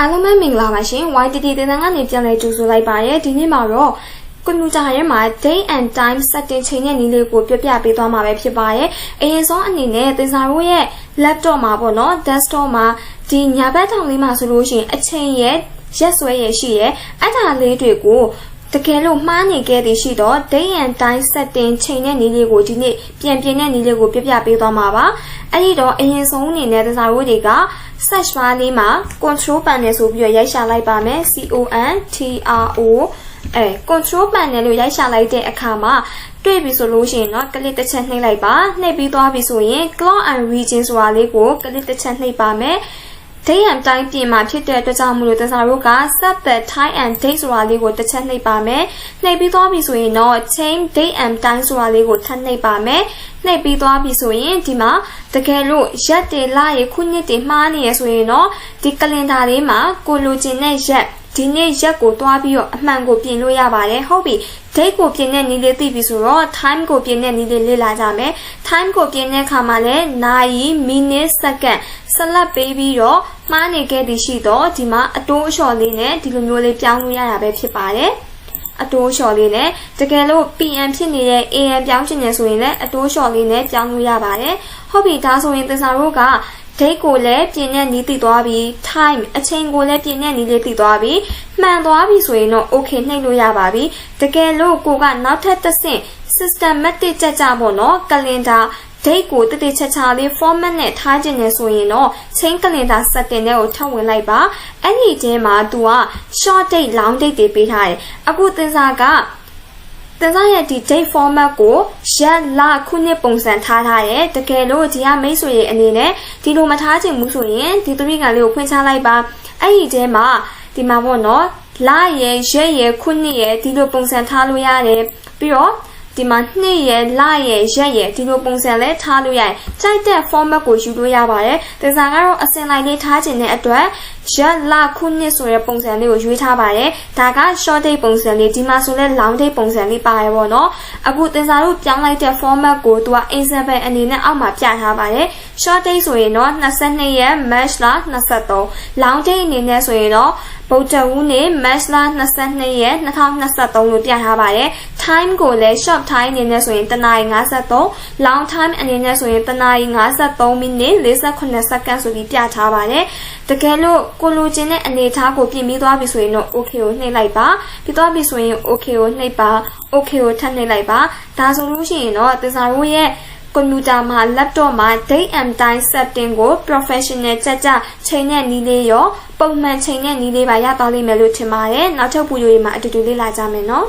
အားလုံးပဲမင်္ဂလာပါရှင် YTT တင်တန်းကနေပြန်လည်ကြိုဆိုလိုက်ပါရယ်ဒီနေ့မှာတော့ကွန်ပျူတာထဲမှာ day and time setting ချိန်နဲ့နည်းလေးကိုပြပြပေးသွားမှာပဲဖြစ်ပါတယ်အရင်ဆုံးအနေနဲ့သင်္စာတို့ရဲ့ laptop မှာပေါ့နော် desktop မှာဒီညာဘက်ထောင်လေးမှာဆိုလို့ရှိရင်အချိန်ရဲ့ရက်စွဲရဲ့ရှိရဲ့အဲ့ဒါလေးတွေကိုတကယ်လို့မှားနေခဲ့သည်ရှိတော့ day and time setting ချိန်နဲ့နည်းလေးကိုဒီနေ့ပြန်ပြင်တဲ့နည်းလေးကိုပြပြပေးသွားမှာပါအဲ့ဒီတော့အရင်ဆုံးအနေနဲ့သင်္စာတို့တွေက search bar လေးမှာ control panel ဆိုပြီးရိုက်ရှာလိုက်ပါမယ် CONTRO control panel လို့ရိုက်ရှာလိုက်တဲ့အခါမှာတွေ့ပြီဆိုလို့ရှိရင်တော့ကလစ်တစ်ချက်နှိပ်လိုက်ပါနှိပ်ပြီးသွားပြီဆိုရင် clock and region ဆိုတာလေးကိုကလစ်တစ်ချက်နှိပ်ပါမယ် day and time ပြင်မှာဖြစ်တဲ့အတွက်ကြောင့်မလို့သင်္စာတို့က set the time and date ဆိုတာလေးကိုတစ်ချက်နှိပ်ပါမယ်နှိပ်ပြီးသွားပြီဆိုရင်တော့ change day and time ဆိုတာလေးကိုထပ်နှိပ်ပါမယ်နှိပ်ပြီးသွားပြီဆိုရင်ဒီမှာတကယ်လို့ရက်တွေလရေခုနှစ်တွေမှားနေရဆိုရင်တော့ဒီကလင်ဒါလေးမှာကိုလိုချင်တဲ့ရက်ဒီနေ့ရက်ကိုတွားပြီးတော့အမှန်ကိုပြင်လို့ရပါတယ်ဟုတ်ပြီ date ကိုပြင်တဲ့နည်းလေးသိပြီဆိုတော့ time ကိုပြင်တဲ့နည်းလေးလေ့လာကြမယ် time ကိုပြင်တဲ့အခါမှာလည်းနာရီ minute second ဆက်လက်ပေးပြီးတော့မှားနေခဲ့သည်ရှိတော့ဒီမှာအတိုးအလျှော်လေးနဲ့ဒီလိုမျိုးလေးပြောင်းလို့ရတာပဲဖြစ်ပါတယ်အတိုးလျှော်လေးနဲ့တကယ်လို့ PM ဖြစ်နေတဲ့ AM ပြောင်းချင်တယ်ဆိုရင်လည်းအတိုးလျှော်လေးနဲ့ပြောင်းလို့ရပါတယ်ဟုတ်ပြီဒါဆိုရင်သင်္စာတို့က date ကိုလည်းပြင်တဲ့နည်းသိသွားပြီ time အချိန်ကိုလည်းပြင်တဲ့နည်းလေးသိသွားပြီမှန်သွားပြီဆိုရင်တော့ okay နှိပ်လို့ရပါပြီတကယ်လို့ကိုကနောက်ထပ်တစ်ဆင့် systematic ကြပေါ့နော် calendar date ကိုတည်ချာလေး format နဲ့ထားခြင်းနဲ့ဆိုရင်တော့ chain calendar setting တွေကိုထပ်ဝင်လိုက်ပါအဲ့ဒီထဲမှာ तू က short date long date တွေပေးထားတယ်အခုသင်္စာကသင်္စာရဲ့ဒီ date format ကိုရက်လခုနှစ်ပုံစံထားတယ်တကယ်လို့ဒီကမိတ်ဆွေရဲ့အနေနဲ့ဒီလိုမထားချင်ဘူးဆိုရင်ဒီ3ကန်လေးကိုဖွင့်ချလိုက်ပါအဲ့ဒီထဲမှာဒီမှာပေါ့နော်လရဲ့ရက်ရဲ့ခုနှစ်ရဲ့ဒီလိုပုံစံထားလို့ရတယ်ပြီးတော့ဒီမှာနှစ်ရဲ့လရဲ့ရက်ရဲ့ဒီလိုပုံစံလဲထားလို့ရတယ်ကြိုက်တဲ့ format ကိုယူလို့ရပါတယ်သင်္စာကတော့အစင်လိုက်လေးထားခြင်းတဲ့အတွက်ရက်လခုနှစ်ဆိုတဲ့ပုံစံလေးကိုရွေးထားပါတယ်ဒါက short date ပုံစံလေးဒီမှာဆိုလဲ long date ပုံစံလေးပါတယ်ပေါ့နော်အခုသင်္စာတို့ပြောင်းလိုက်တဲ့ format ကိုသူက example အနေနဲ့အောက်မှာပြထားပါတယ် short date ဆိုရင်တော့22ရက် March လ23 long date အနေနဲ့ဆိုရင်တော့ဗုဒ္ဓဟူးနေ့ March လ22ရက်2023လို့ပြထားပါတယ် time ကိုလည်း short time အနေနဲ့ဆိုရင်တနာရီ53 long time အနေနဲ့ဆိုရင်တနာရီ53မိနစ်48စက္ကန့်ဆိုပြီးပြထားပါတယ်တကယ်လို့ကိုလိုချင်တဲ့အနေအထားကိုပြင်ပြီးသွားပြီဆိုရင်တော့ okay ကိုနှိပ်လိုက်ပါပြီးသွားပြီဆိုရင် okay ကိုနှိပ်ပါ okay ကိုထပ်နှိပ်လိုက်ပါဒါဆိုလို့ရှိရင်တော့သင်္စာတို့ရဲ့ကွန်ပျူတာမှာ laptop မှာ date and time setting ကို professional ကြချိန်နဲ့နည်းလေးရောပုံမှန်ချိန်နဲ့နည်းလေးပါရသွားလိမ့်မယ်လို့ထင်ပါတယ်နောက်ထပ်ဗီဒီယိုတွေမှာအတူတူလေ့လာကြမယ်နော်